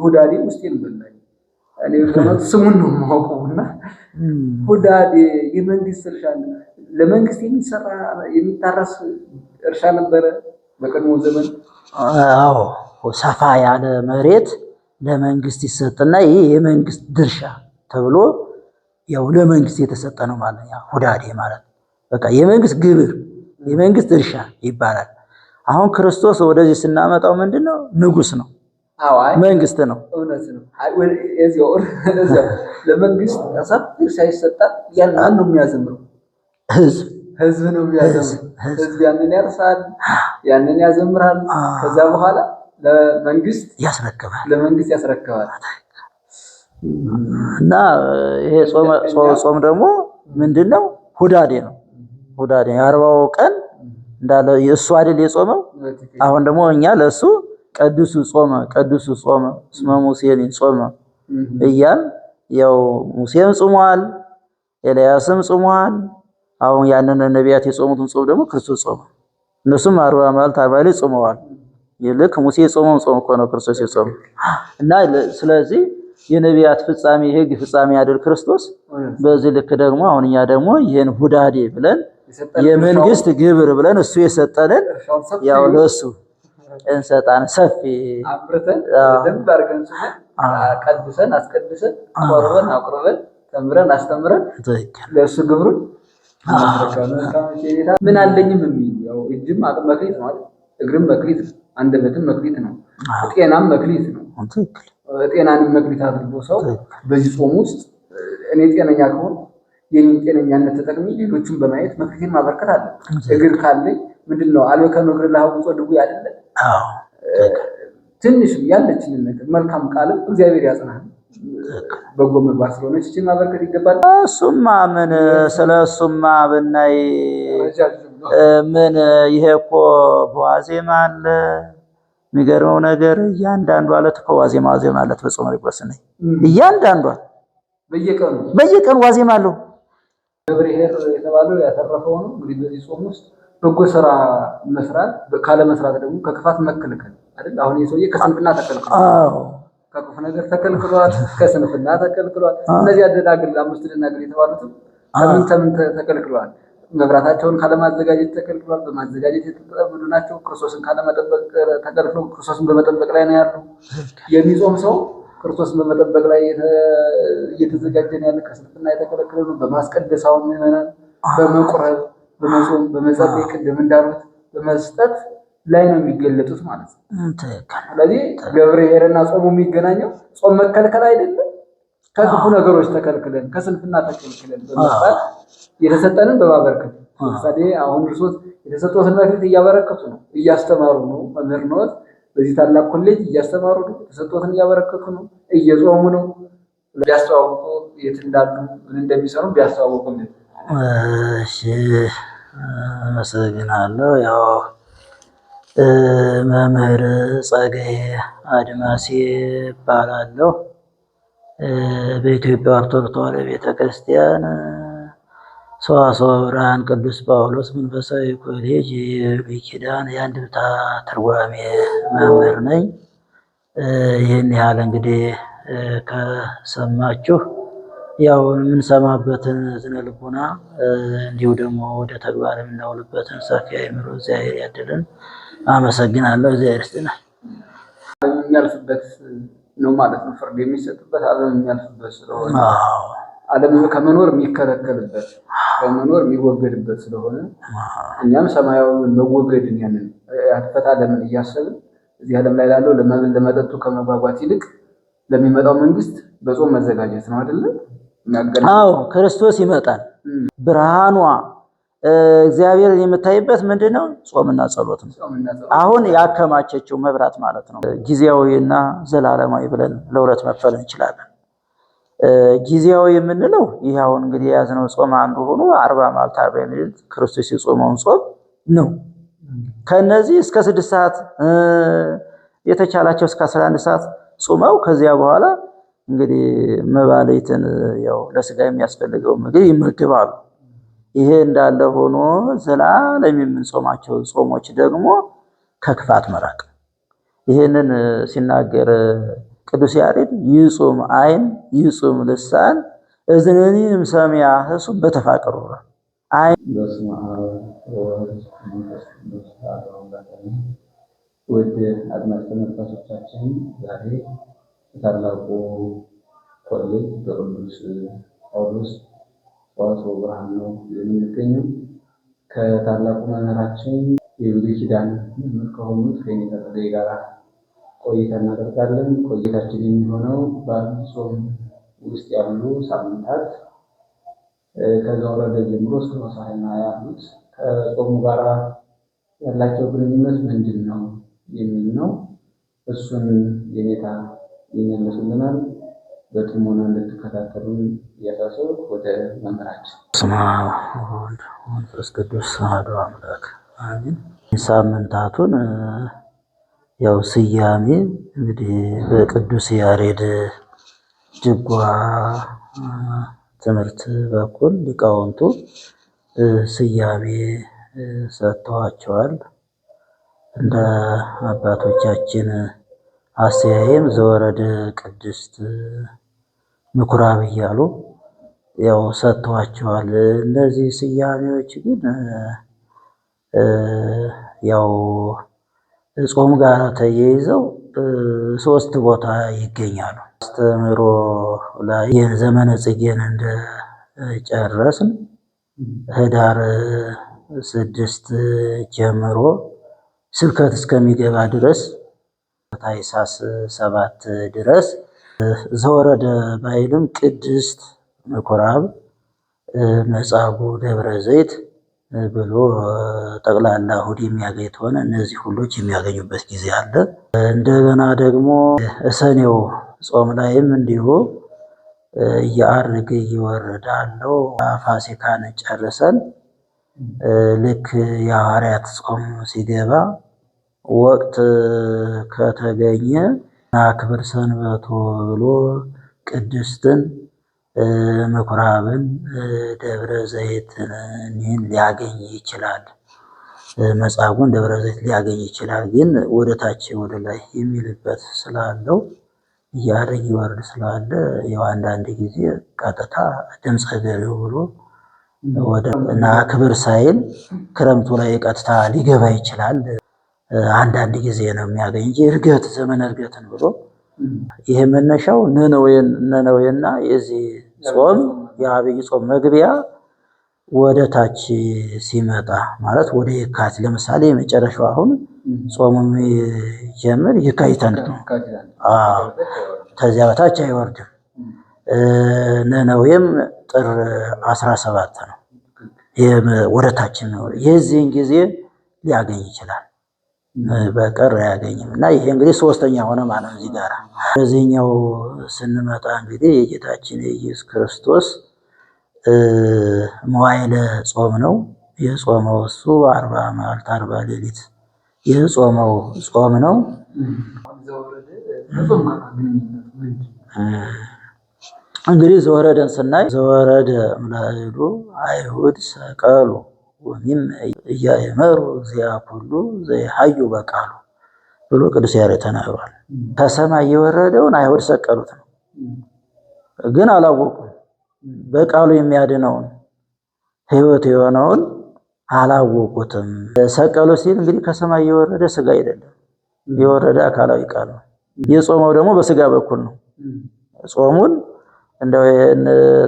ሁዳዴ ውስጤን በላኝ። እኔ ስሙን ነው የማውቀውና ሁዳዴ የመንግስት እርሻ ለመንግስት የሚታረስ እርሻ ነበረ በቀድሞ ዘመን። አዎ ሰፋ ያለ መሬት ለመንግስት ይሰጥና ይሄ የመንግስት ድርሻ ተብሎ ያው ለመንግስት የተሰጠ ነው ማለት ነው። ሁዳዴ ማለት በቃ የመንግስት ግብር የመንግስት ድርሻ ይባላል። አሁን ክርስቶስ ወደዚህ ስናመጣው ምንድነው? ንጉስ ነው። መንግስት ነው። እውነት ነው። እዚያው ለመንግስት ሰፊ ድርሻ ይሰጣል። ያን ነው የሚያዘምረው ህዝብ ነው የሚያዘምረው። ህዝብ ያንን ያርሳል፣ ያንን ያዘምራል። ከዛ በኋላ ለመንግስት ያስረክባል። እና ይሄ ጾም ደግሞ ምንድነው? ሁዳዴ ነው። ሁዳዴ የ40ው ቀን እንዳለ እሱ አይደል የጾመው። አሁን ደግሞ እኛ ለሱ ቅዱስ ጾመ እስመ ሙሴን ጾመ እያል ያው ሙሴም ጾሟል፣ ኤልያስም ጾሟል። አሁን ያንን ነቢያት የጾሙትን ጾም ደግሞ ክርስቶስ ጾመ። እነሱም 40 መዓልት 40 ሌሊት ጾመዋል። ይልክ ሙሴ የጾመውን ጾም እኮ ነው ክርስቶስ የጾመው። እና ስለዚህ የነቢያት ፍጻሜ የሕግ ፍጻሜ ያደርግ ክርስቶስ። በዚህ ልክ ደግሞ አሁን እኛ ደግሞ ይሄን ሁዳዴ ብለን የመንግስት ግብር ብለን እሱ የሰጠንን ያው ለሱ እንሰጣን ሰፊ አብርተን ደንብ አድርገን ቀድሰን አስቀድሰን ቆርበን አቅርበን ተምረን አስተምረን ለሱ ግብሩን ምን አለኝም የሚል ያው እጅም መክሊት ነው አይደል? እግርም መክሊት ነው፣ አንደበትም መክሊት ነው፣ ጤናም መክሊት ነው። ጤናንም መክሊት አድርጎ ሰው በዚህ ጾም ውስጥ እኔ ጤነኛ ከሆነ የኔን ጤነኛነት ተጠቅሜ ሌሎችን በማየት መክሊትን ማበርከት አለ። እግር ካለኝ ምንድነው አልበከ እግር ለሐውጾ ድጉ ያደለ ትንሽ ያለችንን ነገር መልካም ቃልም እግዚአብሔር ያጽናል። በጎ ምግባር ስለሆነች እቺን ማበርከት ይገባል። እሱማ ምን ስለሱማ ብናይ ምን ይሄ እኮ በዋዜማ አለ። የሚገርመው ነገር እያንዳንዱ አለት እኮ ዋዜማ አለት በጾም ሪቆስ ነኝ እያንዳንዱ በየቀኑ ዋዜማ አለው። ገብርኄር የተባለው ያተረፈው ነው። እንግዲህ በዚህ ጾም ውስጥ በጎ ስራ መስራት ካለ መስራት ደግሞ ከክፋት መከልከል አይደል? አሁን የሰውዬ ከስንፍና ተከልክሏል፣ ከክፉ ነገር ተከልክሏል፣ ከስንፍና ተከልክሏል። እነዚህ አደናግል አምስት ደናግል የተባሉትም ከምን ተከልክሏል? መብራታቸውን ካለማዘጋጀት ተከልክሏል። በማዘጋጀት የተጠመዱ ናቸው። ክርስቶስን ካለመጠበቅ ተከልክሎ ክርስቶስን በመጠበቅ ላይ ነው ያሉ። የሚጾም ሰው ክርስቶስን በመጠበቅ ላይ እየተዘጋጀን ያለ ከስንፍና የተከለከለ ነው። በማስቀደስ አሁን ምዕመናን በመቁረብ በመጾም በመጸለይ ቅድም እንዳሉት በመስጠት ላይ ነው የሚገለጡት ማለት ነው። ስለዚህ ገብርኄርና ጾሙ የሚገናኘው ጾም መከልከል አይደለም፣ ከክፉ ነገሮች ተከልክለን ከስንፍና ተከልክለን በመስጠት የተሰጠንን በማበርከት ለምሳሌ አሁን እርሶት የተሰጡትን መክሊት እያበረከቱ ነው፣ እያስተማሩ ነው። መምህር ነው። በዚህ ታላቅ ኮሌጅ እያስተማሩ ነው፣ የተሰጡትን እያበረከቱ ነው፣ እየጾሙ ነው። ቢያስተዋውቁ የት እንዳሉ ምን እንደሚሰሩ ቢያስተዋውቁልን። እሺ አመሰግናለሁ። ያው መምህር ጸጋዬ አድማሴ እባላለሁ። በኢትዮጵያ ኦርቶዶክስ ተዋሕዶ ቤተክርስቲያን ሰዋስወ ብርሃን ቅዱስ ጳውሎስ መንፈሳዊ ኮሌጅ የብሉይ ኪዳን የአንድምታ ትርጓሜ መምህር ነኝ። ይህን ያህል እንግዲህ ከሰማችሁ ያው የምንሰማበትን ዝነ ልቡና እንዲሁ ደግሞ ወደ ተግባር የምናውልበትን ሰፊ አእምሮ እግዚአብሔር ያድልን። አመሰግናለሁ። እግዚአብሔር ይስጥልን። የሚያልፍበት ነው ማለት ነው። ፍርድ የሚሰጥበት ዓለም የሚያልፍበት ስለሆነ ዓለም ከመኖር የሚከለከልበት ከመኖር የሚወገድበት ስለሆነ እኛም ሰማያዊውን መወገድን ያንን ያጥፈታ ዓለምን እያሰብን እዚህ ዓለም ላይ ላለው ለመብል ለመጠጡ ከመጓጓት ይልቅ ለሚመጣው መንግስት በጾም መዘጋጀት ነው አይደል? አዎ ክርስቶስ ይመጣል። ብርሃኗ እግዚአብሔር የምታይበት ምንድነው? ጾምና ጸሎት ነው። አሁን ያከማቸችው መብራት ማለት ነው። ጊዜያዊና ዘላለማዊ ብለን ለሁለት መክፈል እንችላለን። ጊዜያዊ የምንለው ይሄ አሁን እንግዲህ የያዝነው ጾም አንዱ ሆኖ 40 መዓልት 40 ሌሊት ክርስቶስ የጾመውን ጾም ነው። ከነዚህ እስከ 6 ሰዓት የተቻላቸው እስከ 11 ሰዓት ጾመው ከዚያ በኋላ እንግዲህ መባለይትን ያው ለስጋ የሚያስፈልገው ምግብ ይመገባሉ። ይሄ እንዳለ ሆኖ ዘላለም የምንጾማቸው ጾሞች ደግሞ ከክፋት መራቅ። ይሄንን ሲናገር ቅዱስ ያሬድ ይጹም አይን ይጹም ልሳን እዝንኒም ሰሚያ እሱ በተፋቀሩ አይን በስመ አብ ወወልድ ወመንፈስ ቅዱስ አሐዱ አምላክ አሜን። ውድ አድማጭ ተመልካቾቻችን ዛሬ ታላቁ ኮሌጅ በቅዱስ ጳውሎስ ሰዋስወ ብርሃን ነው የምንገኘው። ከታላቁ መምህራችን የብሉይ ኪዳን መምህር ከሆኑት ከኔታ ጸጋዬ ጋር ቆይታ እናደርጋለን። ቆይታችን የሚሆነው በዐቢይ ጾም ውስጥ ያሉ ሳምንታት ከዘወረደ ጀምሮ እስከ ሆሳዕና ያሉት ከጾሙ ጋር ያላቸው ግንኙነት ምንድን ነው የሚል ነው። እሱን የኔታ ይመልሱልናል። በጥሞና እንድትከታተሉን እያሳሰብኩ ወደ መምህራችን። በስመ አብ ወወልድ ወመንፈስ ቅዱስ አሐዱ አምላክ አሜን። ሳምንታቱን ያው ስያሜ እንግዲህ በቅዱስ ያሬድ ድጓ ትምህርት በኩል ሊቃውንቱ ስያሜ ሰጥተዋቸዋል። እንደ አባቶቻችን አስተያየም ዘወረደ ቅድስት ምኩራብ እያሉ ያው ሰጥተዋቸዋል። እነዚህ ስያሜዎች ግን ያው ጾም ጋር ተያይዘው ሶስት ቦታ ይገኛሉ። አስተምህሮ ላይ የዘመነ ጽጌን እንደጨረስን ህዳር 6 ጀምሮ ስብከት እስከሚገባ ድረስ ታኅሳስ 7 ድረስ ዘወረደ ባይልም ቅድስት ምኩራብ መጻጉዕ ደብረ ዘይት ብሎ ጠቅላላ እሑድ የሚያገኝ ከሆነ እነዚህ ሁሎች የሚያገኙበት ጊዜ አለ። እንደገና ደግሞ ሰኔው ጾም ላይም እንዲሁ እየዐረገ እየወረደ አለው። ፋሲካን ጨርሰን ልክ የሐዋርያት ጾም ሲገባ ወቅት ከተገኘ አክብር ሰንበቶ ብሎ ቅድስትን ምኩራብን ደብረ ዘይትን ሊያገኝ ይችላል። መጻጉዕን ደብረ ዘይት ሊያገኝ ይችላል። ግን ወደ ታች ወደ ላይ የሚልበት ስላለው እያረገ ይወርድ ስላለ ያው አንዳንድ ጊዜ ቀጥታ ድምፀ ገሬው ብሎ ወደ ክብር ሳይል ክረምቱ ላይ ቀጥታ ሊገባ ይችላል። አንዳንድ ጊዜ ነው የሚያገኝ እንጂ እርገት ዘመነ እርገትን ብሎ ይሄ መነሻው ነነዌና የዚህ ጾም የዐቢይ ጾም መግቢያ ወደ ታች ሲመጣ ማለት ወደ የካቲት ለምሳሌ የመጨረሻው አሁን ጾሙ የሚጀምር የካቲት አንድ ነው። ከዚያ በታች አይወርድም። ነነዌም ጥር 17 ነው። ወደ ታች ነው። የዚህን ጊዜ ሊያገኝ ይችላል፣ በቀር አያገኝም። እና ይሄ እንግዲህ ሶስተኛ ሆነ ማለት ነው። እዚህ ጋር በዚህኛው ስንመጣ እንግዲህ የጌታችን የኢየሱስ ክርስቶስ መዋዕለ ጾም ነው የጾመው። እሱ 40 መዓልት 40 ሌሊት የጾመው ጾም ነው። እንግዲህ ዘወረደን ስናይ ዘወረደ እምላዕሉ አይሁድ ሰቀሉ ወሚም እያእመሩ እግዚአ ኩሉ ዘይሐዩ በቃሉ ብሎ ቅዱስ ያሬድ ተናግሯል። ከሰማይ የወረደውን አይሁድ ሰቀሉት ነው፣ ግን አላወቁም። በቃሉ የሚያድነውን ሕይወት የሆነውን አላወቁትም። ሰቀሉ ሲል እንግዲህ ከሰማይ የወረደ ስጋ አይደለም፣ የወረደ አካላዊ ቃል ነው። የጾመው ደግሞ በስጋ በኩል ነው። ጾሙን እንደው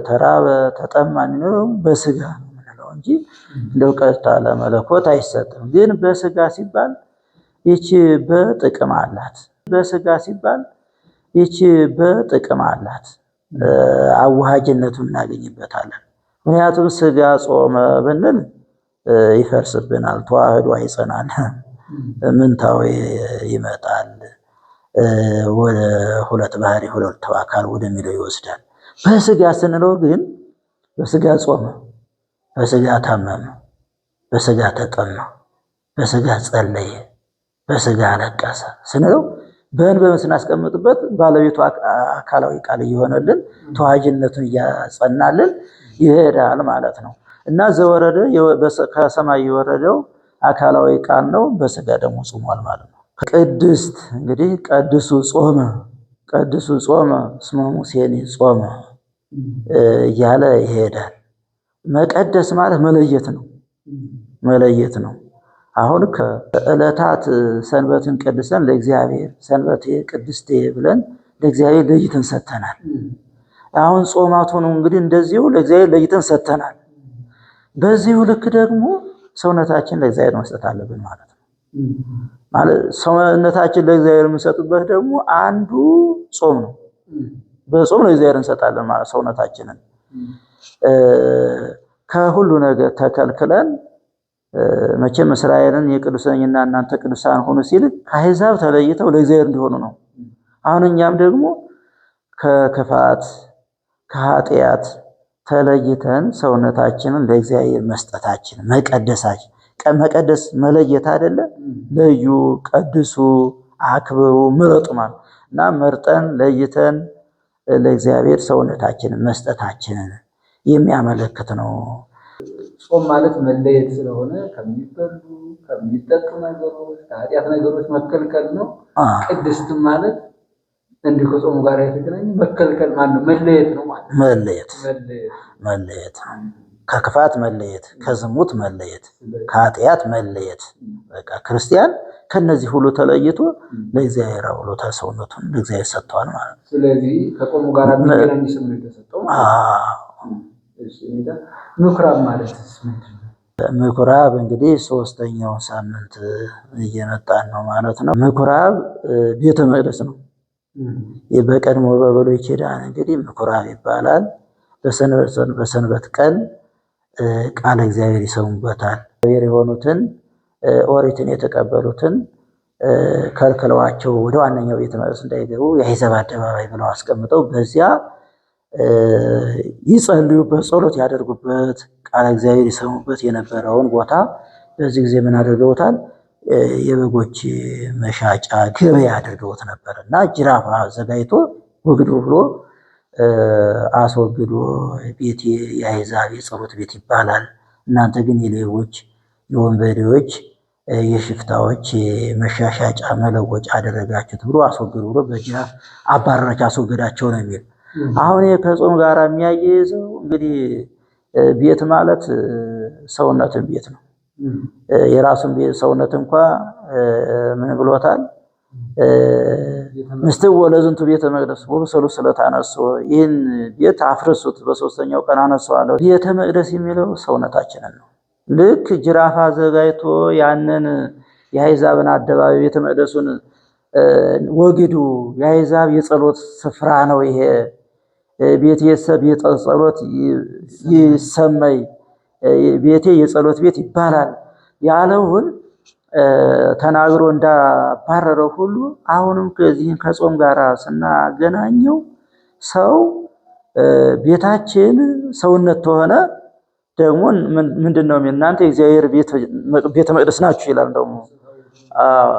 ተራበ ተጠማ ነው በስጋ ነው የምንለው እንጂ እንደው ቀጥታ ለመለኮት አይሰጥም። ግን በስጋ ሲባል ይቺ በጥቅም አላት። በስጋ ሲባል ይቺ በጥቅም አላት። አዋሃጅነቱን እናገኝበታለን። ምክንያቱም ስጋ ጾመ ብንል ይፈርስብናል፣ ተዋህዶ አይጸናል፣ ምንታዊ ይመጣል፣ ወደ ሁለት ባህሪ ሁለት አካል ወደሚለው ይወስዳል። በስጋ ስንለው ግን በስጋ ጾመ፣ በስጋ ታመመ፣ በስጋ ተጠማ፣ በስጋ ጸለየ፣ በስጋ አለቀሰ ስንለው በምን ስናስቀምጥበት ባለቤቱ አካላዊ ቃል እየሆነልን ተዋጅነቱን እያጸናልን ይሄዳል ማለት ነው። እና ዘወረደ ከሰማይ የወረደው አካላዊ ቃል ነው፣ በስጋ ደግሞ ጾሟል ማለት ነው። ቅድስት እንግዲህ ቀድሱ ጾመ ቀድሱ ጾመ እስመ ሙሴኒ ጾመ እያለ ይሄዳል። መቀደስ ማለት መለየት ነው። አሁን ከዕለታት ሰንበትን ቀድሰን ለእግዚአብሔር ሰንበቴ ቅድስቴ ብለን ለእግዚአብሔር ለይተን ሰጥተናል። አሁን ጾማቱን እንግዲህ እንደዚሁ ለእግዚአብሔር ለይተን ሰጥተናል። በዚሁ ልክ ደግሞ ሰውነታችን ለእግዚአብሔር መስጠት አለብን ማለት ነው። ማለት ሰውነታችን ለእግዚአብሔር የምንሰጥበት ደግሞ አንዱ ጾም ነው። በጾም ለእግዚአብሔር እንሰጣለን ማለት ሰውነታችንን ከሁሉ ነገር ተከልክለን መቼም እስራኤልን የቅዱሳንና እናንተ ቅዱሳን ሆኑ ሲል ከአሕዛብ ተለይተው ለእግዚአብሔር እንዲሆኑ ነው። አሁን እኛም ደግሞ ከክፋት ከኃጢአት ተለይተን ሰውነታችንን ለእግዚአብሔር መስጠታችን መቀደስ መለየት አይደለ? ለዩ፣ ቀድሱ፣ አክብሩ፣ ምረጡ ማለት እና መርጠን ለይተን ለእግዚአብሔር ሰውነታችንን መስጠታችንን የሚያመለክት ነው። ጾም ማለት መለየት ስለሆነ ከሚበሉ ከሚጠጡ ነገሮች ከኃጢአት ነገሮች መከልከል ነው። ቅድስት ማለት እንዲሁ ከጾሙ ጋር የተገናኘ መከልከል ማለት ነው፣ መለየት ነው ማለት መለየት ከክፋት መለየት፣ ከዝሙት መለየት፣ ከኃጢአት መለየት። በቃ ክርስቲያን ከነዚህ ሁሉ ተለይቶ ለእግዚአብሔር አውሎ ሰውነቱን ለእግዚአብሔር ሰጥቷል ማለት ነው። ስለዚህ ከጾሙ ጋር የሚገናኝ ስም ነው የተሰጠው ማለት ነው። ምኩራብ ማለት ምንድን ነው? ምኩራብ እንግዲህ ሶስተኛው ሳምንት እየመጣን ነው ማለት ነው። ምኩራብ ቤተ መቅደስ ነው። በቀድሞ በብሉይ ኪዳን እንግዲህ ምኩራብ ይባላል። በሰንበት ቀን ቃለ እግዚአብሔር ይሰሙበታል። እግዚአብሔር የሆኑትን ኦሪትን የተቀበሉትን ከልክለዋቸው ወደ ዋነኛው ቤተ መቅደስ እንዳይገቡ የአሕዛብ አደባባይ ብለው አስቀምጠው በዚያ ይጸልዩበት፣ ጸሎት ያደርጉበት፣ ቃለ እግዚአብሔር ይሰሙበት የነበረውን ቦታ በዚህ ጊዜ ምን አድርገውታል? የበጎች መሻጫ ገበያ አድርገውት ነበር እና ጅራፍ አዘጋጅቶ ወግዱ ብሎ አስወግዶ ቤቴ የአሕዛብ የጸሎት ቤት ይባላል፣ እናንተ ግን የሌቦች የወንበዴዎች የሽፍታዎች መሻሻጫ መለወጫ አደረጋችሁት ብሎ አስወግዱ ብሎ በጅራፍ አባረራቸው፣ አስወገዳቸው ነው የሚል። አሁን ከጾም ጋር የሚያያይዘው እንግዲህ ቤት ማለት ሰውነትን ቤት ነው። የራሱን ቤት ሰውነት እንኳ ምን ብሎታል? ምስትወ ለዝንቱ ቤተ መቅደስ ወብሰሉ ስለታነሱ፣ ይህን ቤት አፍርሱት በሶስተኛው ቀን አነሳዋለሁ። ቤተ መቅደስ የሚለው ሰውነታችንን ነው። ልክ ጅራፍ አዘጋጅቶ ያንን የአሕዛብን አደባባይ ቤተ መቅደሱን ወግዱ፣ የአሕዛብ የጸሎት ስፍራ ነው ይሄ ቤት የሰብ የጸሎት ይሰመይ ቤቴ የጸሎት ቤት ይባላል ያለውን ተናግሮ እንዳባረረው ሁሉ አሁንም ከዚህን ከጾም ጋር ስናገናኘው ሰው ቤታችን ሰውነት ተሆነ ደግሞ ምንድነው እናንተ የእግዚአብሔር ቤተ መቅደስ ናችሁ ይላል። ደግሞ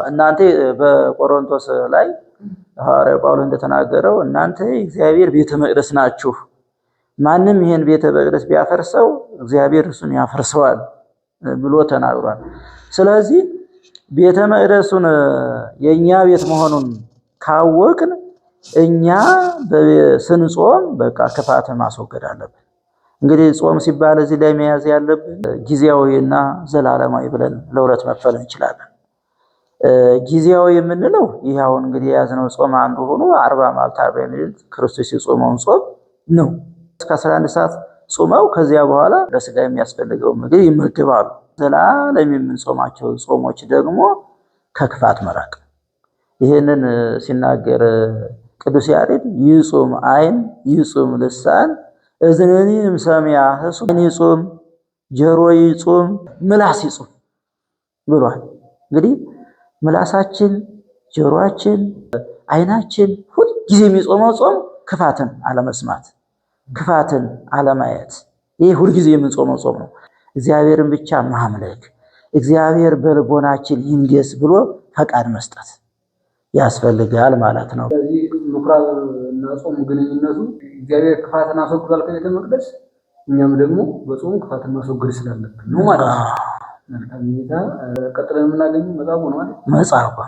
እናንተ በቆሮንቶስ ላይ ሐዋርያው ጳውሎስ እንደተናገረው እናንተ የእግዚአብሔር ቤተ መቅደስ ናችሁ፣ ማንም ይሄን ቤተ መቅደስ ቢያፈርሰው እግዚአብሔር እሱን ያፈርሰዋል ብሎ ተናግሯል። ስለዚህ ቤተ መቅደሱን የኛ ቤት መሆኑን ካወቅን እኛ ስንጾም በቃ ክፋትን ማስወገድ አለብን። እንግዲህ ጾም ሲባል እዚህ ላይ መያዝ ያለብን ጊዜያዊና ዘላለማዊ ብለን ለሁለት መክፈል እንችላለን። ጊዜያዊ የምንለው ይህ አሁን እንግዲህ የያዝነው ጾም አንዱ ሆኖ 40 መዓልት 40 ሌሊት ክርስቶስ የጾመውን ጾም ነው። እስከ 11 ሰዓት ጾመው ከዚያ በኋላ ለስጋ የሚያስፈልገው ምግብ ይመገባሉ። ዘላለም የምንጾማቸው ጾሞች ደግሞ ከክፋት መራቅ። ይህንን ሲናገር ቅዱስ ያሬድ ይጹም ዓይን ይጹም ልሳን እዝንኒም ሰሚያ ህሱን ይጹም ጆሮ ይጹም ምላስ ይጹም ብሏል። እንግዲህ ምላሳችን፣ ጆሮአችን፣ ዓይናችን ሁል ጊዜ የሚጾመው ጾም ክፋትን አለመስማት፣ ክፋትን አለማየት። ይህ ሁል ጊዜ የምንጾመው ጾም ነው። እግዚአብሔርን ብቻ ማምለክ፣ እግዚአብሔር በልቦናችን ይንገስ ብሎ ፈቃድ መስጠት ያስፈልጋል ማለት ነው። ስለዚህ ምኩራብ እና ጾም ግንኙነቱ እግዚአብሔር ክፋትን አስወግዷል ከቤተ መቅደስ፣ እኛም ደግሞ በጾም ክፋትን ማስወገድ ስላለብን ነው ማለት ነው። ቀጥለን የምናገኘው መጻጉዕ ነው ማለት መጻጉዕ።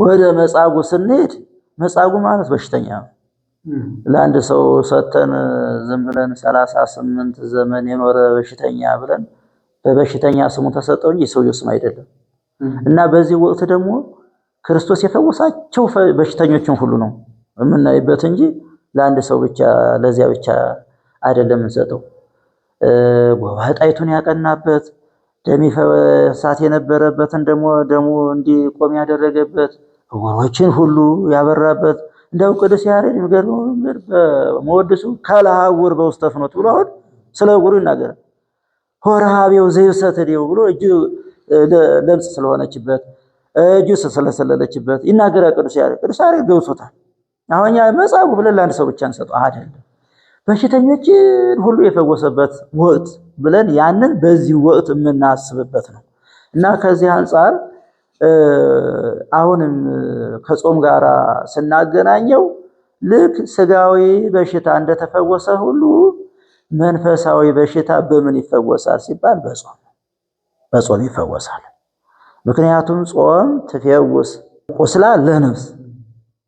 ወደ መጻጉዕ ስንሄድ መጻጉዕ ማለት በሽተኛ ነው። ለአንድ ሰው ሰተን ዝም ብለን 38 ዘመን የኖረ በሽተኛ ብለን በበሽተኛ ስሙ ተሰጠው እንጂ የሰውየው ስም አይደለም። እና በዚህ ወቅት ደግሞ ክርስቶስ የፈወሳቸው በሽተኞችን ሁሉ ነው የምናይበት እንጂ ለአንድ ሰው ብቻ ለዚያ ብቻ አይደለም እንሰጠው። ጎባጣይቱን ያቀናበት፣ ደም ይፈሳት የነበረበትን ደግሞ ደሙ እንዲቆም ያደረገበት፣ ዕውሮችን ሁሉ ያበራበት እንደው ቅዱስ ያሬድ የሚገርመው በመወድሱ ካለሐውር በውስተ ፍኖት ብሎ አሁን ስለ ዕውሩ ይናገራል። ሆረሃቤው ዘይሰትዴው ብሎ እጁ ለምጽ ስለሆነችበት እጁ ስለሰለለችበት ይናገራል ቅዱስ ያሬድ። ቅዱስ ያሬድ ገብቶታል። አሁን ያ መጻጉዕ ብለን ለአንድ ሰው ብቻ እንሰጠው አይደለም፣ በሽተኞችን ሁሉ የፈወሰበት ወቅት ብለን ያንን በዚህ ወቅት የምናስብበት ነው እና ከዚህ አንጻር አሁንም ከጾም ጋር ስናገናኘው ልክ ስጋዊ በሽታ እንደተፈወሰ ሁሉ መንፈሳዊ በሽታ በምን ይፈወሳል ሲባል በጾም ይፈወሳል። ምክንያቱም ጾም ትፈውስ ቁስላ ለነፍስ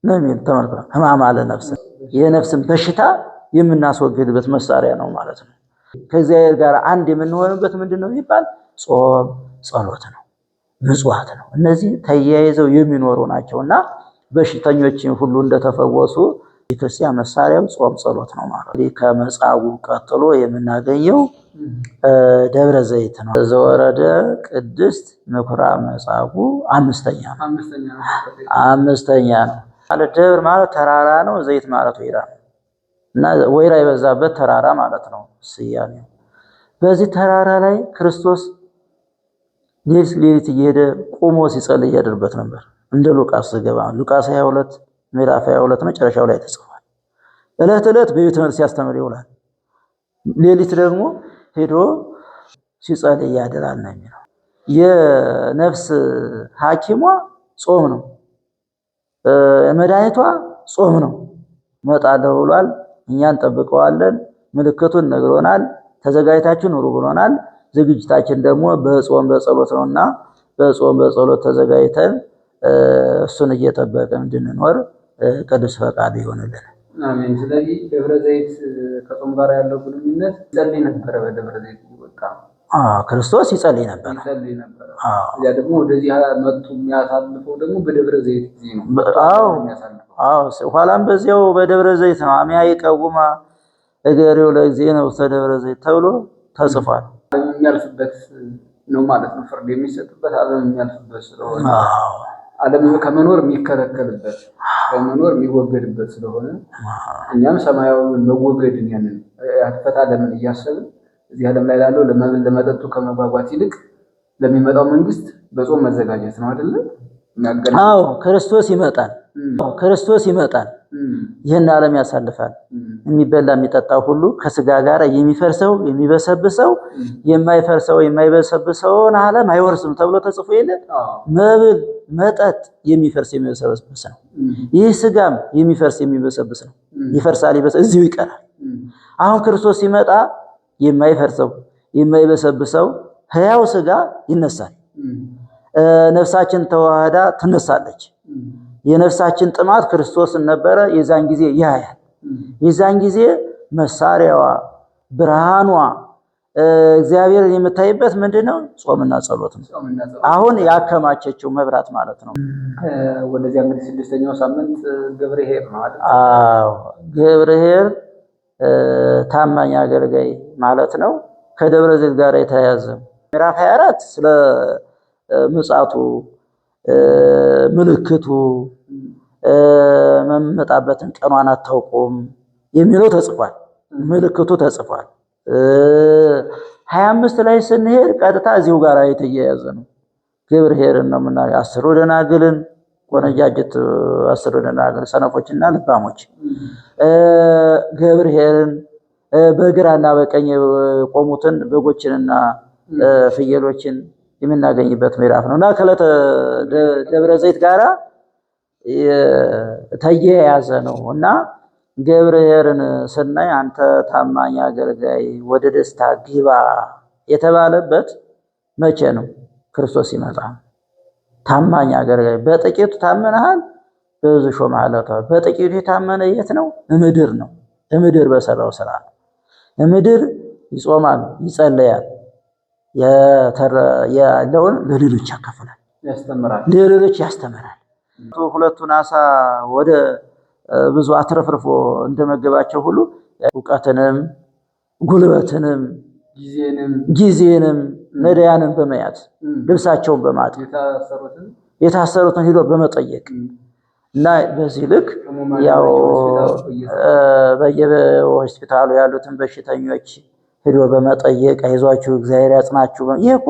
ነው የሚል ተመልክቷል። ሕማማ ለነፍስ የነፍስን በሽታ የምናስወግድበት መሳሪያ ነው ማለት ነው። ከእግዚአብሔር ጋር አንድ የምንሆንበት ምንድነው ይባል ጾም ጸሎት ነው፣ ምጽዋት ነው። እነዚህ ተያይዘው የሚኖሩ ናቸውና በሽተኞችን ሁሉ እንደተፈወሱ የክርስቲያን መሳሪያው ጾም ጸሎት ነው ማለት ነው። ከመጻጉዕ ቀጥሎ የምናገኘው ደብረ ዘይት ነው። ዘወረደ ቅድስት ምኵራብ መጻጉዕ አምስተኛ ነው። ማለት ደብር ማለት ተራራ ነው። ዘይት ማለት ወይራ ነው እና ወይራ የበዛበት ተራራ ማለት ነው ስያሜው። በዚህ ተራራ ላይ ክርስቶስ ሌሊት እየሄደ ቆሞ ሲጸልይ ያድርበት ነበር። እንደ ሉቃስ ዘገባ ሉቃስ 22 ምዕራፍ 22 መጨረሻው ላይ ተጽፏል። ዕለት በቤተ መቅደስ ሲያስተምር ይውላል። ሌሊት ደግሞ ሄዶ ሲጸልይ ያድራል ነው የሚለው። የነፍስ ሐኪሟ ጾም ነው፣ መድኃኒቷ ጾም ነው። እመጣለሁ ብሏል። እኛን ጠብቀዋለን። ምልክቱን ነግሮናል። ተዘጋጅታችሁ ኑሩ ብሎናል። ዝግጅታችን ደግሞ በጾም በጸሎት ነውና በጾም በጸሎት ተዘጋጅተን እሱን እየጠበቅን እንድንኖር ቅዱስ ፈቃዱ ይሆንልን። አሜን። ስለዚህ ደብረ ዘይት ከጾም ጋር ያለው ግንኙነት ይጸልይ ነበረ። በደብረ ዘይት ይወጣ ክርስቶስ ይጸልይ ነበር። ያ ደግሞ ወደዚህ መጥቶ የሚያሳልፈው ደግሞ በደብረ ዘይት ጊዜ ነው። ኋላም በዚያው በደብረ ዘይት ነው። አሚያ ይቀውማ እገሬው ለጊዜ ነው ደብረ ዘይት ተብሎ ተጽፏል። የሚያልፍበት ነው ማለት ነው። ፍርድ የሚሰጥበት ዓለም የሚያልፍበት ስለሆነ ዓለም ከመኖር የሚከለከልበት ከመኖር የሚወገድበት ስለሆነ እኛም ሰማያዊውን መወገድን ያንን ያጥፈታ ለምን እያሰብን እዚህ ዓለም ላይ ላለው ለመብል ለመጠጡ ከመጓጓት ይልቅ ለሚመጣው መንግስት በጾም መዘጋጀት ነው አይደል? ክርስቶስ ይመጣል። ይህን ዓለም ያሳልፋል። የሚበላ የሚጠጣው ሁሉ ከስጋ ጋር የሚፈርሰው የሚበሰብሰው የማይፈርሰው የማይበሰብሰውን ዓለም አይወርስም ተብሎ ተጽፎ የለ? መብል መጠጥ የሚፈርስ የሚበሰብስ ነው። ይህ ስጋም የሚፈርስ የሚበሰብስ ነው። ይፈርሳል፣ እዚሁ ይቀራል። አሁን ክርስቶስ ሲመጣ የማይፈርሰው የማይበሰብሰው ሕያው ስጋ ይነሳል። ነፍሳችን ተዋህዳ ትነሳለች። የነፍሳችን ጥማት ክርስቶስን ነበረ። የዛን ጊዜ ያያል። የዛን ጊዜ መሳሪያዋ ብርሃኗ እግዚአብሔርን የምታይበት ምንድነው? ጾምና ጸሎት ነው። አሁን ያከማቸችው መብራት ማለት ነው። ወደዚያ እንግዲህ 6ኛው ሳምንት ገብርኄር ነው አይደል? ገብርኄር ታማኝ አገልጋይ ማለት ነው። ከደብረ ዘይት ጋር የተያያዘ ምዕራፍ 24 ስለ ምጽአቱ ምልክቱ መመጣበትን ቀኗን አታውቁም የሚለው ተጽፏል። ምልክቱ ተጽፏል። 25 ላይ ስንሄድ ቀጥታ እዚሁ ጋር የተያያዘ ነው። ገብርኄርን ነው የምናየው። 10 ደናግልን ቆነጃጅት 10 ደናግል ሰነፎችና ልባሞች ገብርኄርን በግራና በቀኝ የቆሙትን በጎችንና ፍየሎችን የምናገኝበት ምዕራፍ ነውና ከዕለተ ደብረ ዘይት ጋራ ተያያዘ ነው እና ገብርኄርን ስናይ አንተ ታማኝ አገልጋይ ወደ ደስታ ግባ የተባለበት መቼ ነው? ክርስቶስ ሲመጣ። ታማኝ አገልጋይ በጥቂቱ ታመናሃል፣ በብዙ ሾመሃለሁ። በጥቂቱ የታመነ የት ነው? ምድር ነው። ምድር በሰራው ስራ ነው። ምድር ይጾማል፣ ይጸለያል፣ ያለውን ለሌሎች ያካፍላል፣ ለሌሎች ያስተምራል። ሁለቱን ዓሣ ወደ ብዙ አትረፍርፎ እንደመገባቸው ሁሉ እውቀትንም ጉልበትንም ጊዜንም ነዳያንን በመያዝ ልብሳቸውን በማጠብ የታሰሩትን ሂዶ በመጠየቅ እና በዚህ ልክ ያው በየሆስፒታሉ ያሉትን በሽተኞች ሂዶ በመጠየቅ አይዟችሁ እግዚአብሔር ያጽናችሁ። ይሄ እኮ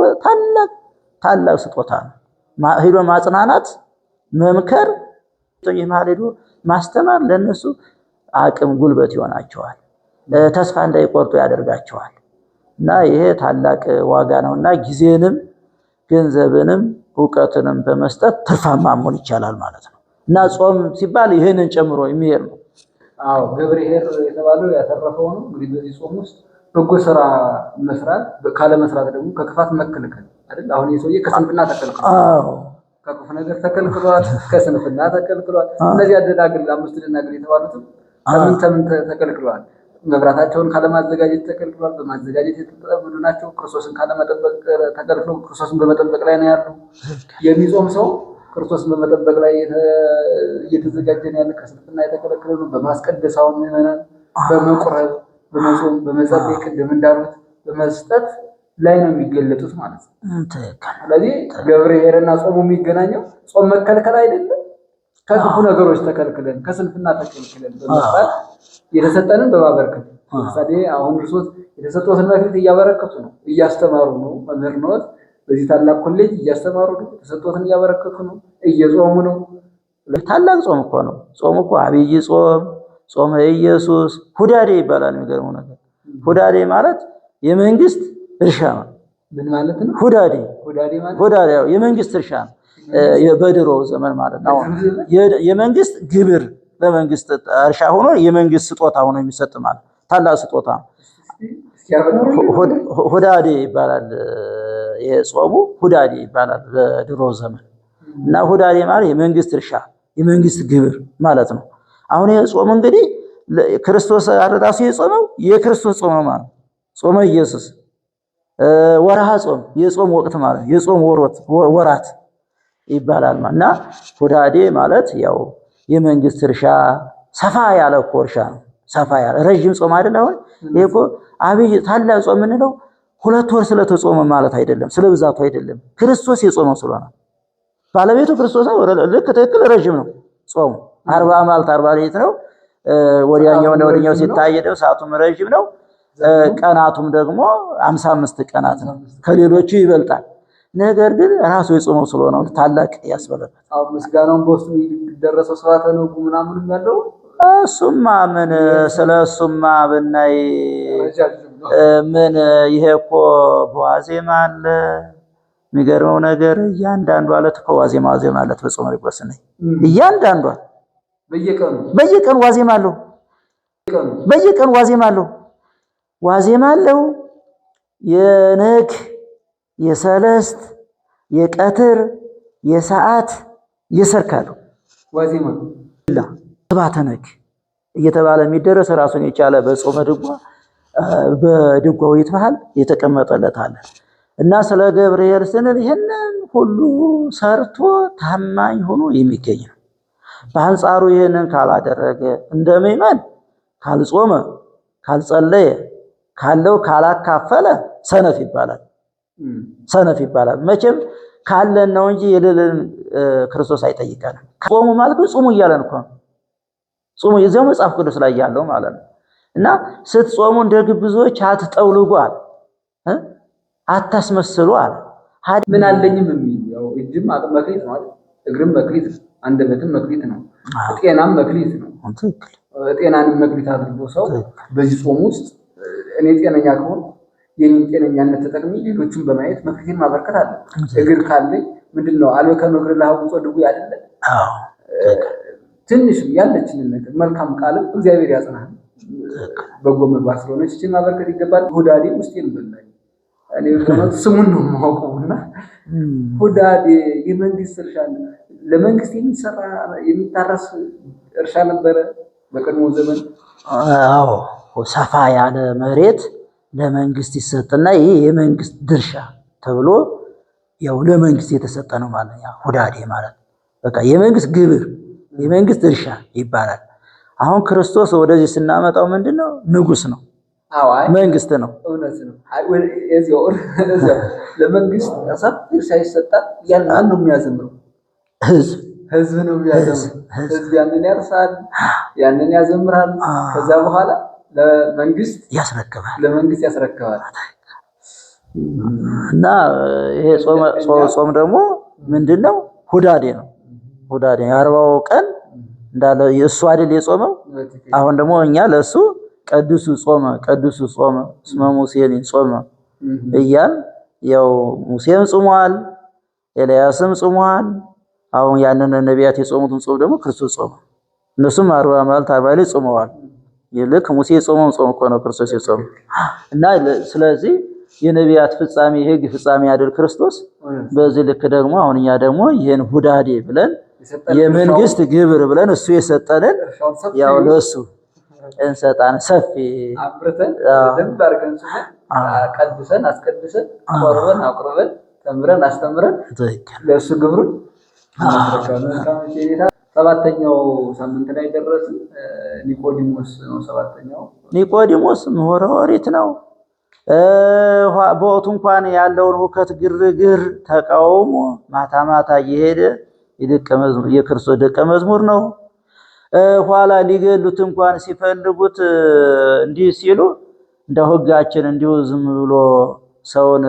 ታላቅ ስጦታ ነው። ሂዶ ማጽናናት፣ መምከር፣ ሂዶ ማስተማር ለነሱ አቅም ጉልበት ይሆናቸዋል። ተስፋ እንዳይቆርጡ ያደርጋቸዋል። እና ይሄ ታላቅ ዋጋ ነውና ጊዜንም ገንዘብንም እውቀትንም በመስጠት ትርፋማ መሆን ይቻላል ማለት ነው። እና ጾም ሲባል ይሄንን ጨምሮ የሚሄድ ነው። አዎ ገብርኄር የተባለው ያተረፈው ነው። እንግዲህ በዚህ ጾም ውስጥ በጎ ስራ መስራት፣ ካለ መስራት ደግሞ ከክፋት መከልከል አይደል? አሁን የሰውዬ ከስንፍና ተከልክሏል። አዎ ከክፉ ነገር ተከልክሏል፣ ከስንፍና ተከልክሏል። እነዚህ አደናግል አምስት ደናግል የተባሉትም ከምን ተከልክሏል? መብራታቸውን ካለማዘጋጀት ተከልክሏል። በማዘጋጀት የተጠመዱ ናቸው። ክርስቶስን ካለመጠበቅ ተከልክሎ ክርስቶስን በመጠበቅ ላይ ነው ያሉ። የሚጾም ሰው ክርስቶስን በመጠበቅ ላይ እየተዘጋጀን ያለ ከስንፍና የተከለከለ ነው። በማስቀደስ አሁን ምዕመናን በመቁረብ በመጾም በመጸለይ ቅድም እንዳሉት በመስጠት ላይ ነው የሚገለጡት ማለት ነው። ስለዚህ ገብርኄርና ጾሙ የሚገናኘው ጾም መከልከል አይደለም፣ ከክፉ ነገሮች ተከልክለን ከስንፍና ተከልክለን በመስራት የተሰጠንን በማበረከት ለምሳሌ አሁን እርሶት የተሰጡትን መክሊት እያበረከቱ ነው፣ እያስተማሩ ነው። መምህር ነው። በዚህ ታላቅ ኮሌጅ እያስተማሩ ነው፣ የተሰጡትን እያበረከቱ ነው፣ እየጾሙ ነው። ታላቅ ጾም እኮ ነው። ጾም እኮ አብይ ጾም፣ ጾመ ኢየሱስ፣ ሁዳዴ ይባላል። የሚገርመው ነገር ሁዳዴ ማለት የመንግስት እርሻ ነው። ምን ማለት ነው? ሁዳዴ የመንግስት እርሻ ነው። በድሮ ዘመን ማለት ነው። የመንግስት ግብር ለመንግስት እርሻ ሆኖ የመንግስት ስጦታ ሆኖ የሚሰጥ ማለት ታላቅ ስጦታ ነው። ሁዳዴ ይባላል። የጾሙ ሁዳዴ ይባላል በድሮ ዘመን። እና ሁዳዴ ማለት የመንግስት እርሻ የመንግስት ግብር ማለት ነው። አሁን የጾም እንግዲህ ክርስቶስ ራሱ የጾመው የክርስቶስ ጾም ማለት ጾመ ኢየሱስ ወርሃ ጾም የጾም ወቅት ማለት የጾም ወራት ይባላል። እና ሁዳዴ ማለት ያው የመንግስት እርሻ ሰፋ ያለ እኮ እርሻ ነው። ሰፋ ያለ ረጅም ጾም አይደል? አሁን ይሄ እኮ አብይ ታላቅ ጾም የምንለው 2 ወር ስለተጾመ ማለት አይደለም፣ ስለብዛቱ አይደለም። ክርስቶስ የጾመው ስለሆነ ባለቤቱ ክርስቶስ ነው። ልክ ትክክል ረጅም ነው ጾሙ 40 መዓልት 40 ሌሊት ነው። ወዲያኛው ሲታይ ነው ሰዓቱም ረጅም ነው። ቀናቱም ደግሞ 55 ቀናት ነው። ከሌሎቹ ይበልጣል። ነገር ግን ራሱ የጾመው ስለሆነ ታላቅ ያስበለበት። አው ምስጋናውን በውስጡ ይደረሰው ሰዓተ ነው ምናምን ያለው እሱማ ምን ስለሱማ ብናይ ምን ይሄ እኮ በዋዜማ አለ። የሚገርመው ነገር እያንዳንዱ አለት እኮ ዋዜማ አለት በጾመ ርቆስ ነኝ። እያንዳንዱ በየቀኑ ዋዜማ አለው። በየቀኑ ዋዜማ አለው። ዋዜማ አለው። የነግ የሰለስት የቀትር የሰዓት የሰርካሉ ዋዜማ ስብሐተ ነግ እየተባለ የሚደረስ ራሱን የቻለ በጾመ ድጓ በድጓው ይትባል የተቀመጠለት አለ። እና ስለ ገብርኄር ስንል ይሄንን ሁሉ ሰርቶ ታማኝ ሆኖ የሚገኝ ነው። በአንጻሩ ይሄንን ካላደረገ እንደ ምእመን ካልጾመ ካልጸለየ ካለው ካላካፈለ ሰነፍ ይባላል። ሰነፍ ይባላል። መቼም ካለን ነው እንጂ የሌለን ክርስቶስ አይጠይቀንም። ጾሙ ማለት ጾሙ እያለን እኮ ጾሙ የዚያው መጽሐፍ ቅዱስ ላይ ያለው ማለት ነው። እና ስትጾሙ እንደ ግብዞች አትጠውልጉ አለ፣ አታስመስሉ አለ። ምን አለኝም የሚል ያው እጅም መክሊት ነው አይደል? እግርም መክሊት ነው፣ አንደበትም መክሊት ነው፣ ጤናም መክሊት ነው። ጤናንም መክሊት አድርጎ ሰው በዚህ ጾም ውስጥ እኔ ጤነኛ ከሆነ የኔን ጤነኛነት ተጠቅሜ ሌሎችን በማየት መክሊቴን ማበርከት አለ። እግር ካለኝ ምንድነው አልበከ መግር ለሐውጾ ድጉ አይደለ? አዎ ትንሽም ያለችንን ነገር መልካም ቃልም እግዚአብሔር ያጽናል። በጎ ምግባር ስለሆነች እቺን ማበርከት ይገባል። ሁዳዴ ውስጤን በላኝ እኔ ስሙን ነው የማውቀውና ሁዳዴ የመንግስት እርሻ ለመንግስት የሚታረስ እርሻ ነበረ በቀድሞ ዘመን። አዎ ሰፋ ያለ መሬት ለመንግስት ይሰጥና ይሄ የመንግስት ድርሻ ተብሎ ያው ለመንግስት የተሰጠ ነው ማለት ነው። ሁዳዴ ማለት በቃ የመንግስት ግብር የመንግስት ድርሻ ይባላል። አሁን ክርስቶስ ወደዚህ ስናመጣው ምንድነው? ንጉስ ነው። መንግስት ነው። እውነት ነው። እዚያው ለመንግስት ሰፊ ድርሻ ይሰጣል። ያን ነው የሚያዘምረው ህዝብ ነው የሚያዘምረው። ህዝብ ያንን ያርሳል፣ ያንን ያዘምራል። ከዛ በኋላ ለመንግስት ያስረክባል። እና ይሄ ጾም ደግሞ ምንድነው? ሁዳዴ ነው። ሁዳዴ የ40ው ቀን እንዳለ እሱ አይደል የጾመው። አሁን ደግሞ እኛ ለሱ ቅዱሱ ጾመ እስመ ሙሴን ጾመ እያል ያው ሙሴም ጾሟል፣ ኤልያስም ጾሟል። አሁን ያንን ነቢያት የጾሙትን ጾም ደግሞ ክርስቶስ ጾመ። እነሱም 40 መዓልት 40 ሌሊት ጾመዋል። ይልክ ሙሴ የጾመውን ጾም እኮ ነው ክርስቶስ የጾመው። እና ስለዚህ የነቢያት ፍጻሜ የሕግ ፍጻሜ ያደርግ ክርስቶስ። በዚህ ልክ ደግሞ አሁን እኛ ደግሞ ይሄን ሁዳዴ ብለን የመንግስት ግብር ብለን እሱ የሰጠንን ያው ለሱ እንሰጣን ሰፊ አብርተን ደንብ አድርገን ቀድሰን አስቀድሰን ቆርበን አቁርበን ተምረን አስተምረን ለሱ ግብሩን እናስረክባለን። ሰባተኛው ሳምንት ላይ ደረስን። ኒቆዲሞስ ነው ሰባተኛው። ኒቆዲሞስ ምሁረ ኦሪት ነው። በወቅቱ እንኳን ያለውን ሁከት ግርግር ተቃውሞ ማታ ማታ እየሄደ የክርስቶስ ደቀ መዝሙር ነው። ኋላ ሊገሉት እንኳን ሲፈልጉት እንዲህ ሲሉ እንደው ሕጋችን እንዲሁ ዝም ብሎ ሰውን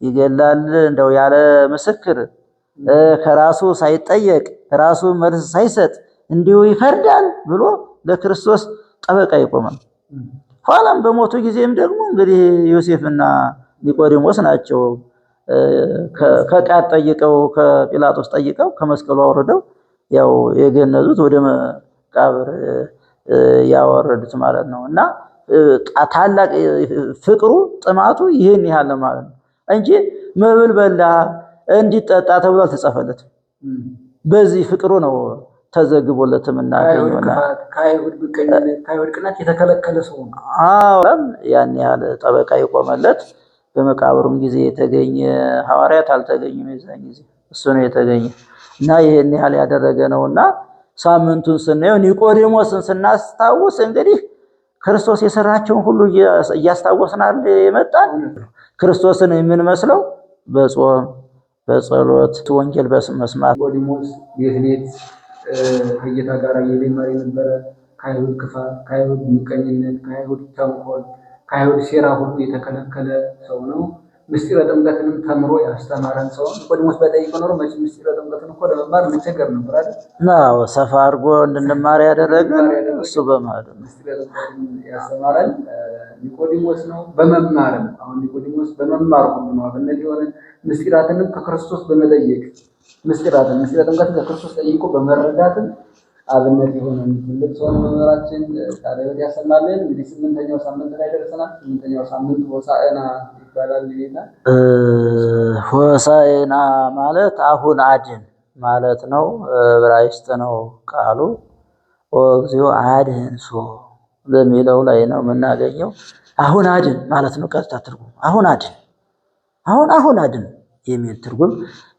ይገላል እንደው ያለ ምስክር ከራሱ ሳይጠየቅ ራሱ መልስ ሳይሰጥ እንዲሁ ይፈርዳል ብሎ ለክርስቶስ ጠበቃ ይቆማል። ኋላም በሞቱ ጊዜም ደግሞ እንግዲህ ዮሴፍና ኒቆዲሞስ ናቸው ከቃት ጠይቀው ከጲላጦስ ጠይቀው ከመስቀሉ አውርደው ያው የገነዙት ወደ መቃብር ያወረዱት ማለት ነው። እና ታላቅ ፍቅሩ ጥማቱ ይሄን ያህል ማለት ነው እንጂ መብል በላ እንዲጠጣ ተብሎ አልተጻፈለትም። በዚህ ፍቅሩ ነው ተዘግቦለትም እናገኘውና ከአይሁድ ብቀኝነት ከአይሁድ ቅናት የተከለከለ ሰው ነው። ያን ያህል ጠበቃ ይቆመለት። በመቃብሩም ጊዜ የተገኘ ሐዋርያት አልተገኙም። የዛን ጊዜ እሱ ነው የተገኘ እና ይሄን ያህል ያደረገ ነውና ሳምንቱን ስናየው ኒቆዲሞስን ስናስታውስ እንግዲህ ክርስቶስ የሰራቸውን ሁሉ እያስታወስናል የመጣን ክርስቶስን የምንመስለው በጾም በጸሎት ወንጌል በመስማት። ኒቆዲሞስ ቤት ከጌታ ጋር እየመራ ነበረ። ከአይሁድ ክፋት፣ ከአይሁድ ምቀኝነት፣ ከአይሁድ ተንኮል፣ ከአይሁድ ሴራ ሁሉ የተከለከለ ሰው ነው። ምስጢረ ጥምቀትንም ተምሮ ያስተማረን ሰው ነው። ኒቆዲሞስ በጠይቀ ኖሮ መቼ ምስጢረ ጥምቀትን እኮ ለመማር እንቸገር ነበር አይደል? አዎ ሰፋ አድርጎ እንድንማር ያደረገ እሱ በማለት ነው። ምስጢረ ጥምቀትን ያስተማረን ኒቆዲሞስ ነው። በመማርም አሁን ኒቆዲሞስ በመማር ሁሉ ነው አብነት የሆነ ምስጢራትንም ከክርስቶስ በመጠየቅ ምስጢረ ጥምቀትን ከክርስቶስ ጠይቆ በመረዳትም አብነት የሆነ ትልቅ ሰው መምህራችን ቃለ ሕይወት ያሰማልን። እንግዲህ 8ኛው ሳምንት ላይ ደርሰናል። 8ኛው ሳምንት ሆሳዕና ይባላል። ይላል ሆሳዕና ማለት አሁን አድን ማለት ነው። ዕብራይስጥ ነው ቃሉ። ወእግዚኦ አድኅንሶ በሚለው ላይ ነው የምናገኘው። አሁን አድን ማለት ነው ቀጥታ ትርጉም። አሁን አድን አሁን አድን የሚል ትርጉም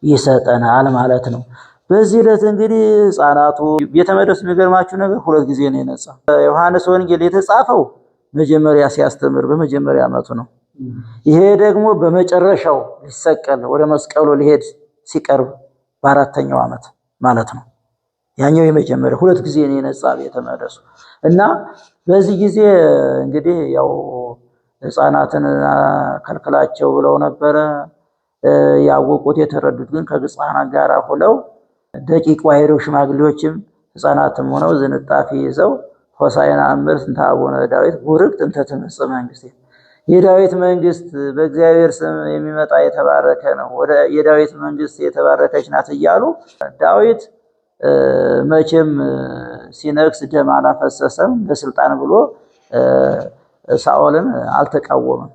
ይሰጠናል ማለት ነው። በዚህ ዕለት እንግዲህ ሕፃናቱ ቤተ መቅደስ የሚገርማችሁ ነገር 2 ጊዜ ነው የነጻ። ዮሐንስ ወንጌል የተጻፈው መጀመሪያ ሲያስተምር በመጀመሪያ ዓመቱ ነው። ይሄ ደግሞ በመጨረሻው ሊሰቀል ወደ መስቀሉ ሊሄድ ሲቀርብ በ4ኛው ዓመት ማለት ነው። ያኛው የመጀመሪያ 2 ጊዜ ነው የነጻ ቤተ መቅደሱ እና በዚህ ጊዜ እንግዲህ ያው ሕፃናትን ከልክላቸው ብለው ነበረ። ያወቁት የተረዱት ግን ከሕፃናት ጋር ሆነው ደቂቅ ዋይረው ሽማግሌዎችም ሕፃናትም ሆነው ዝንጣፊ ይዘው ሆሳዕና እምር እንተ አቡነ ዳዊት ቡርክት እንተ ትመጽእ መንግሥት፣ የዳዊት መንግስት በእግዚአብሔር ስም የሚመጣ የተባረከ ነው፣ ወደ የዳዊት መንግስት የተባረከች ናት እያሉ ዳዊት መቼም ሲነግስ ደም አላፈሰሰም ለስልጣን ብሎ ሳኦልን አልተቃወመም።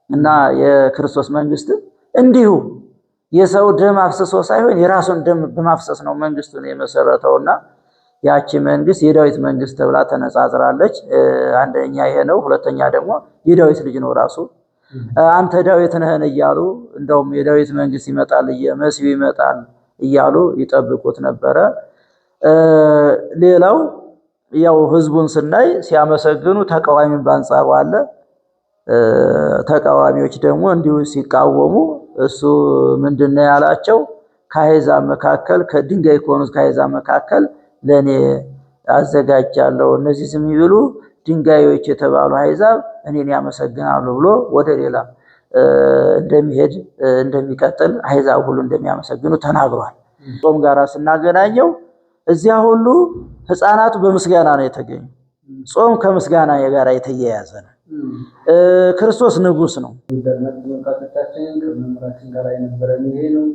እና የክርስቶስ መንግስት እንዲሁ የሰው ደም አፍስሶ ሳይሆን የራሱን ደም በማፍሰስ ነው መንግስቱን የመሰረተውና ያቺ መንግስት የዳዊት መንግስት ተብላ ተነጻጽራለች። አንደኛ ይሄ ነው። ሁለተኛ ደግሞ የዳዊት ልጅ ነው ራሱ። አንተ ዳዊት ነህን እያሉ እንደውም የዳዊት መንግስት ይመጣል መሲሁ ይመጣል እያሉ ይጠብቁት ነበረ። ሌላው ያው ህዝቡን ስናይ ሲያመሰግኑ ተቃዋሚን በአንጻሩ አለ። ተቃዋሚዎች ደግሞ እንዲሁ ሲቃወሙ እሱ ምንድነው ያላቸው? ከአሕዛብ መካከል ከድንጋይ ከሆኑት ከአሕዛብ መካከል ለኔ አዘጋጃለሁ፣ እነዚህ ዝም ይብሉ ድንጋዮች የተባሉ አሕዛብ እኔን ያመሰግናሉ ብሎ ወደ ሌላ እንደሚሄድ እንደሚቀጥል አሕዛብ ሁሉ እንደሚያመሰግኑ ተናግሯል። ጾም ጋር ስናገናኘው እዚያ ሁሉ ህፃናቱ በምስጋና ነው የተገኙ። ጾም ከምስጋና ጋር የተያያዘ ነው። ክርስቶስ ንጉስ ነው። ተመልካቾቻችን ከመምህራችን ጋር የነበረን ይሄ ነው።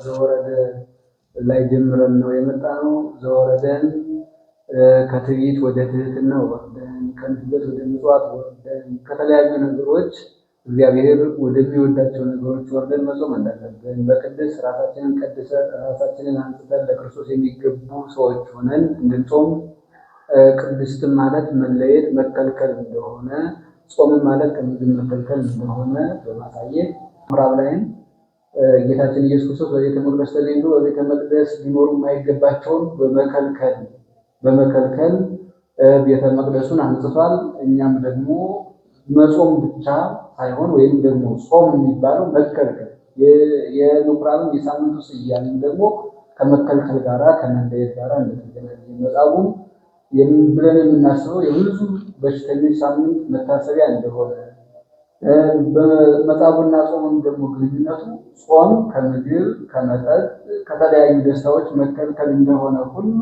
ዘወረደ ላይ ጀምረን ነው የመጣ ነው። ዘወረደን ከትዕቢት ወደ ትህትና ወርደን፣ ከንፍገት ወደ ምጽዋት ወርደን፣ ከተለያዩ ነገሮች እግዚአብሔር ወደሚወዳቸው ነገሮች ወርደን መጾም እንዳለብን፣ በቅድስ ራሳችንን ቀድሰን ራሳችንን አንጽተን ለክርስቶስ የሚገቡ ሰዎች ሆነን እንድንጾም፣ ቅድስትን ማለት መለየት መከልከል እንደሆነ፣ ጾምን ማለት ከምግብ መከልከል እንደሆነ በማሳየት ምዕራብ ላይም ጌታችን ኢየሱስ ክርስቶስ በቤተ መቅደስ ተገኝቶ በቤተ መቅደስ ሊኖሩ የማይገባቸውን በመከልከል ቤተ መቅደሱን አንጽቷል። እኛም ደግሞ መጾም ብቻ ሳይሆን ወይም ደግሞ ጾም የሚባለው መከልከል የምኩራብም የሳምንቱ ስያሜም ደግሞ ከመከልከል ጋራ ከመለየት ጋራ እንደተገናኘ መጻጉዕ ብለን የምናስበው የብዙ በሽተኞች ሳምንት መታሰቢያ እንደሆነ በመጻጉዕና ጾምም ደግሞ ግንኙነቱ ጾም ከምግብ ከመጠጥ ከተለያዩ ደስታዎች መከልከል እንደሆነ ሁሉ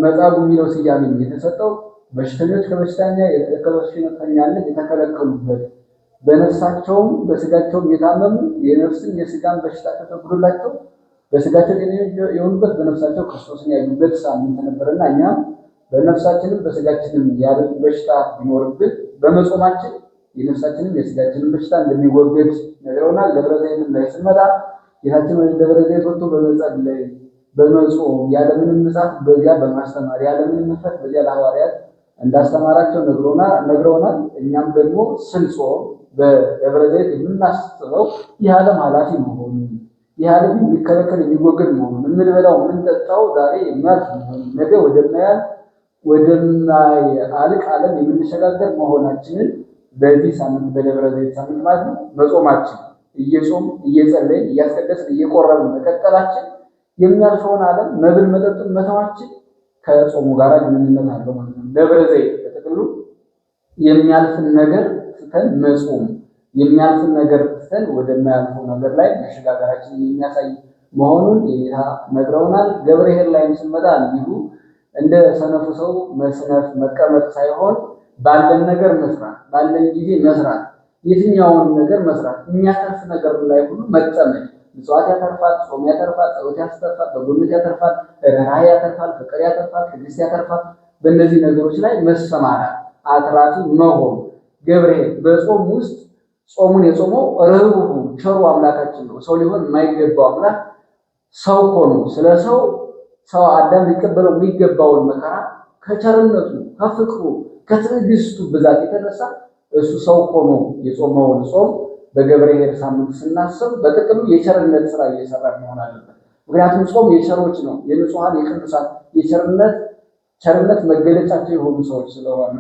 መጻጉዕ የሚለው ስያሜ የተሰጠው በሽተኞች ከበሽተኛነት የተከለከሉበት በነፍሳቸውም በስጋቸውም የታመሙ የነፍስን የስጋን በሽታ ተፈቅዶላቸው በስጋቸው የሆኑበት በነፍሳቸው ክርስቶስን ያዩበት ሳምንት ነበርና እኛም በነፍሳችንም በስጋችንም ያለ በሽታ ቢኖርብን በመጾማችን የነፍሳችንም የስጋችንም በሽታ እንደሚወገድ ነግረውናል። ደብረ ዘይት ላይ ስንመጣ ጌታችን ወደ ደብረ ዘይት ወጥቶ በመጸለይ በመጾም ያለምንም ምጽአት በዚያ በማስተማር ያለምንም ምሕረት በዚያ ለሐዋርያት እንዳስተማራቸው ነግረውናል። እኛም ደግሞ ስንጾም በደብረ ዘይት የምናስበው ይህ ዓለም ኃላፊ መሆኑን፣ ይህ ዓለም የሚከለከል የሚወገድ መሆኑን፣ የምንበላው የምንጠጣው ዛሬ የሚያልፍ መሆኑን፣ ነገ ወደማያልቅ ዓለም የምንሸጋገር መሆናችንን በዚህ ሳምንት በደብረ ዘይት ሳምንት ማለት ነው መጾማችን እየጾም እየጸለይን እያስቀደስን እየቆረብን መቀጠላችን የሚያልፈውን ዓለም መብል መጠጡን መተዋችን ከጾሙ ጋር ግንኙነት አለው ማለት ነው። ደብረ ዘይት በጥቅሉ የሚያልፍን ነገር ትተን መጾም፣ የሚያልፍን ነገር ትተን ወደማያልፈው ነገር ላይ መሸጋገራችንን የሚያሳይ መሆኑን የጌታ ነግረውናል። ገብርኄር ላይም ስንመጣ እንዲሁ እንደ ሰነፉ ሰው መስነፍ መቀመጥ ሳይሆን ባለን ነገር መስራት፣ ባለን ጊዜ መስራት፣ የትኛውን ነገር መስራት፣ የሚያተርፍ ነገር ላይ ሁሉ መጠመድ። ምጽዋት ያተርፋል፣ ጾም ያተርፋል፣ ጸሎት ያስተርፋል፣ በጎነት ያተርፋል፣ ርኅራኄ ያተርፋል፣ ፍቅር ያተርፋል፣ ትዕግስት ያተርፋል። በእነዚህ ነገሮች ላይ መሰማራት፣ አትራፊ መሆን። ገብርኄር በጾም ውስጥ ጾሙን የጾመው ርኅሩኅ ቸሩ አምላካችን ነው። ሰው ሊሆን የማይገባው አምላክ ሰው ሆኖ ስለ ሰው አዳም ሊቀበለው የሚገባውን መከራ ከቸርነቱ ከፍቅሩ ከትዕግስቱ ብዛት የተነሳ እሱ ሰው ሆኖ የጾመውን ጾም በገብርኄር ሳምንት ስናስብ በጥቅሉ የቸርነት ስራ እየሰራ መሆን አለበት። ምክንያቱም ጾም የቸሮች ነው፣ የንጹሐን የቅዱሳን ቸርነት መገለጫቸው የሆኑ ሰዎች ስለሆነ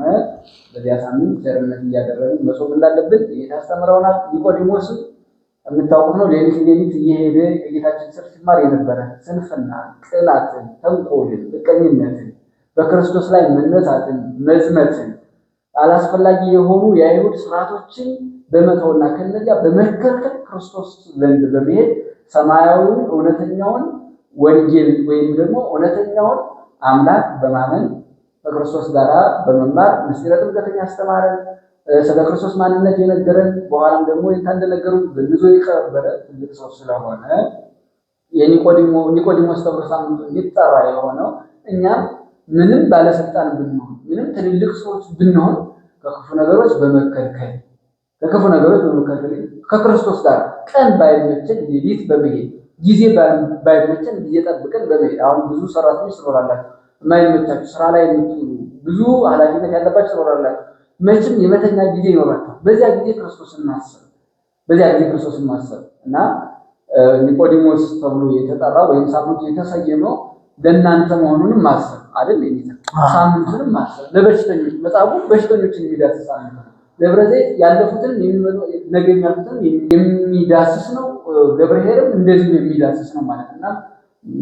በዚያ ሳምንት ቸርነት እያደረግን መጾም እንዳለብን እየታስተምረውናል። ኒቆዲሞስ የምታውቁት ነው። ሌሊት እየሄደ ከጌታችን ስር ሲማር የነበረ ስንፍና፣ ቅናትን፣ ተንኮልን፣ ምቀኝነትን፣ በክርስቶስ ላይ መነሳትን፣ መዝመትን፣ አላስፈላጊ የሆኑ የአይሁድ ስርዓቶችን በመተውና ከነዚያ በመከልከል ክርስቶስ ዘንድ በመሄድ ሰማያዊውን እውነተኛውን ወንጌል ወይም ደግሞ እውነተኛውን አምላክ በማመን ከክርስቶስ ጋር በመማር ምስጢረ ጥምቀትን ያስተማረን፣ ስለ ክርስቶስ ማንነት የነገረን፣ በኋላም ደግሞ እንደነገሩ በብዙ የከበረ ትልቅ ሰው ስለሆነ ኒቆዲሞስ ተብሎ ሳምንቱ እንዲጠራ የሆነው እኛም ምንም ባለስልጣን ብንሆን ምንም ትልልቅ ሰዎች ብንሆን ከክፉ ነገሮች በመከልከል ከክፉ ነገሮች በመከልከል ከክርስቶስ ጋር ቀን ባይመቸን ሌሊት በመሄድ ጊዜ ባይመቸን እየጠብቀን በመሄድ አሁን ብዙ ሰራተኞች ትኖራላችሁ፣ የማይመቻችሁ ስራ ላይ የምትውሉ ብዙ ኃላፊነት ያለባችሁ ትኖራላችሁ። መቼም የመተኛ ጊዜ ይኖራችኋል። በዚያ ጊዜ ክርስቶስን ማሰብ እና ኒቆዲሞስ ተብሎ የተጠራው ወይም ሳምንቱ የተሰየመው ለእናንተ መሆኑንም ማሰብ አይደል? ሳምንቱንም ማሰብ ለበሽተኞች መጻጉ በሽተኞችን የሚዳስስ ሳምንት ነው። ደብረ ዘይት ያለፉትን ነገ የሚያልፉትን የሚዳስስ ነው። ገብርኄርም እንደዚሁ የሚዳስስ ነው ማለት እና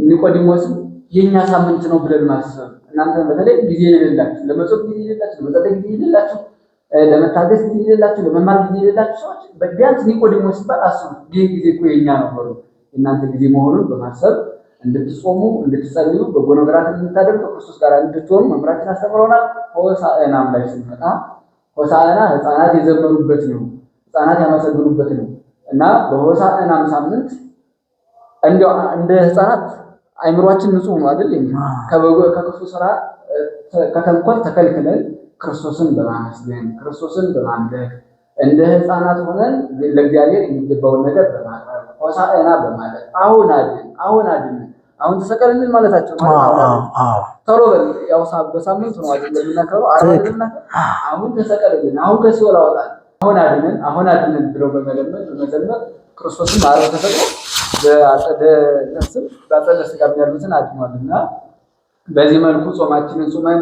ኒቆዲሞስም የኛ ሳምንት ነው ብለን ማሰብ እናንተ በተለይ ጊዜ የሌላችሁ ለመጾም ጊዜ የሌላችሁ ለመጸለይ ጊዜ የሌላችሁ ለመታገስ ጊዜ የሌላችሁ ለመማር ጊዜ የሌላችሁ ሰዎች ቢያንስ ኒቆዲሞስ ሲባል አስቡ። ይህ ጊዜ እኮ የኛ ነው ብሎ እናንተ ጊዜ መሆኑን በማሰብ እንድትጾሙ እንድትጸልዩ በጎ ነገራትን እንድታደርጉ ክርስቶስ ጋር እንድትሆኑ መምራችን አስተምረውናል። ሆሳዕናም ላይ ስንመጣ ሆሳዕና ሕፃናት የዘመሩበት ነው፣ ሕፃናት ያመሰግኑበት ነው እና በሆሳዕናም ሳምንት እንደ ሕፃናት አይምሯችን ንጹህ ነው አይደል? ከክፉ ስራ ከተንኮል ተከልክለን ክርስቶስን በማመስገን ክርስቶስን በማምለክ እንደ ሕፃናት ሆነን ለእግዚአብሔር የሚገባውን ነገር በማቅረብ ሆሳዕና በማለት አሁን አድን አሁን ተሰቀልልን ማለታቸው ቶሎ ያው በሳምንት ነው አይደል የምናከብረው አረጋግጥና አሁን ተሰቀልልን አሁን ከሲኦል አውጣን አሁን አድነን ብለው በመዘመር ክርስቶስን ማረው ተሰቅሎ በአጸደ ነፍስም በአጸደ ሥጋም ያሉትን አድኗልና በዚህ መልኩ ጾማችንን ጾመን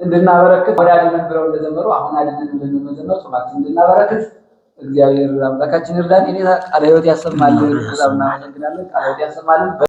እንድናበረክት ወደ አድነን ብለው እንደዘመሩ አሁን አድነን እንደመዘመር ጾማችንን እንድናበረክት እግዚአብሔር አምላካችን ይርዳን። እኔ ቃለ ሕይወት ያሰማልን። ከዛም እናመሰግናለን። ቃለ ሕይወት ያሰማልን።